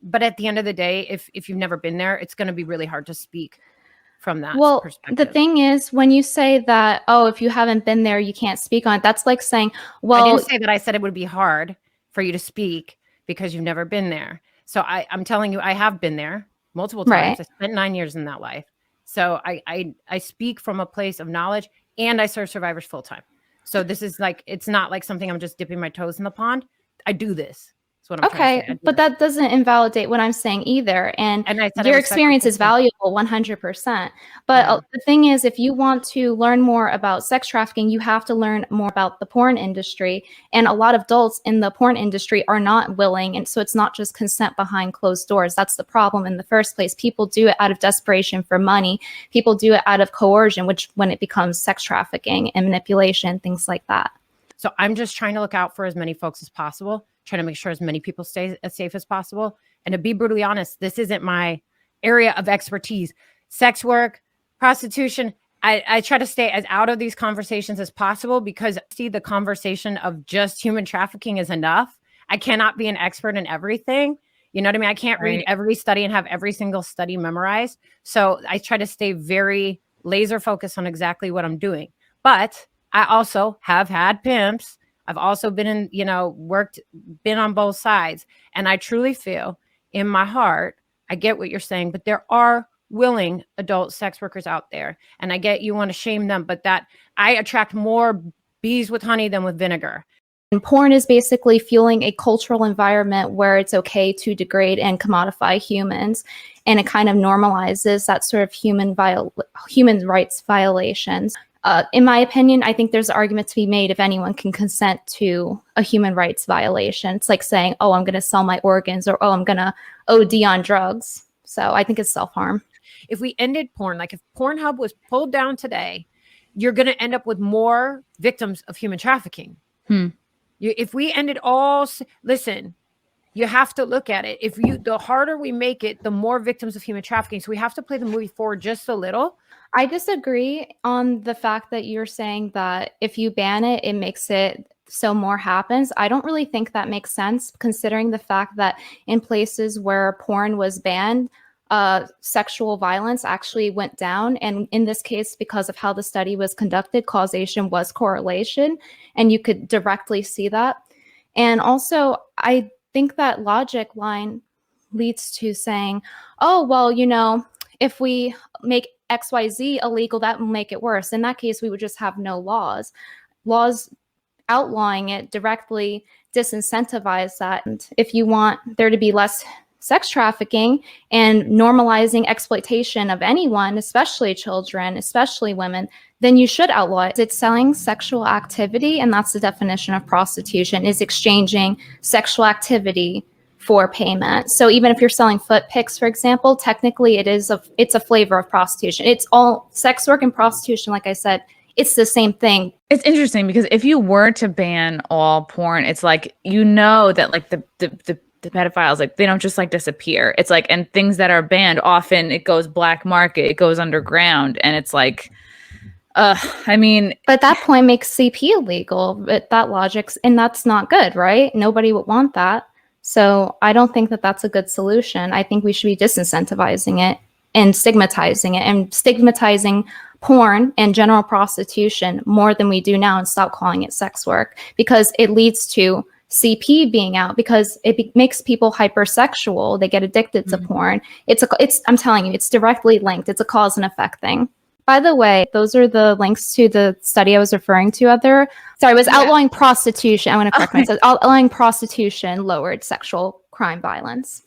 But at the end of the day, if you've never been there, it's going to be really hard to speak from that perspective. The thing is, when you say that, oh, if you haven't been there, you can't speak on it, that's like saying, well, I didn't say that. I said it would be hard for you to speak because you've never been there. So I'm telling you, I have been there multiple times. Right. I spent 9 years in that life. So I speak from a place of knowledge, and I serve survivors full time. So this is like, it's not like something I'm just dipping my toes in the pond. I do this. What I'm trying to say. But that doesn't invalidate what I'm saying either. And your experience is valuable 100%. But the thing is, if you want to learn more about sex trafficking, you have to learn more about the porn industry. And a lot of adults in the porn industry are not willing. And so it's not just consent behind closed doors. That's the problem in the first place. People do it out of desperation for money. People do it out of coercion, which when it becomes sex trafficking and manipulation, things like that. So I'm just trying to look out for as many folks as possible, trying to make sure as many people stay as safe as possible. And to be brutally honest, this isn't my area of expertise. Sex work, prostitution, I try to stay as out of these conversations as possible because see, the conversation of just human trafficking is enough. I cannot be an expert in everything. You know what I mean? I can't read every study and have every single study memorized. So I try to stay very laser focused on exactly what I'm doing. But I also have had pimps. I've also been in, been on both sides. And I truly feel in my heart, I get what you're saying, but there are willing adult sex workers out there. And I get you want to shame them, but that I attract more bees with honey than with vinegar. And porn is basically fueling a cultural environment where it's okay to degrade and commodify humans. And it kind of normalizes that sort of human rights violations. In my opinion, I think there's an argument to be made if anyone can consent to a human rights violation. It's like saying, oh, I'm going to sell my organs, or, oh, I'm going to OD on drugs. So I think it's self-harm. If we ended porn, like if Pornhub was pulled down today, you're going to end up with more victims of human trafficking. If we ended listen, you have to look at it. The harder we make it, the more victims of human trafficking. So we have to play the movie forward just a little. I disagree on the fact that you're saying that if you ban it, it makes it so more happens. I don't really think that makes sense, considering the fact that in places where porn was banned, sexual violence actually went down. And in this case, because of how the study was conducted, causation was correlation, and you could directly see that. And also, I think that logic line leads to saying, oh, well, if we make XYZ illegal, that will make it worse. In that case, we would just have no laws. Laws outlawing it directly disincentivize that. And if you want there to be less sex trafficking and normalizing exploitation of anyone, especially children, especially women, then you should outlaw it. It's selling sexual activity, and that's the definition of prostitution, is exchanging sexual activity for payment. So even if you're selling foot pics, for example, technically it's a flavor of prostitution. It's all sex work and prostitution. Like I said, it's the same thing. It's interesting because if you were to ban all porn, it's like, that like the pedophiles, like they don't just like disappear. It's like, and things that are banned, often it goes black market, it goes underground, and it's like, but at that point makes CP illegal, but that logic's, and that's not good, right? Nobody would want that. So I don't think that that's a good solution. I think we should be disincentivizing it and stigmatizing porn and general prostitution more than we do now, and stop calling it sex work, because it leads to CP being out, because it makes people hypersexual. They get addicted to porn. I'm telling you, it's directly linked. It's a cause and effect thing. By the way, those are the links to the study I was referring to it was outlawing prostitution. I want to correct myself. Outlawing prostitution lowered sexual crime violence.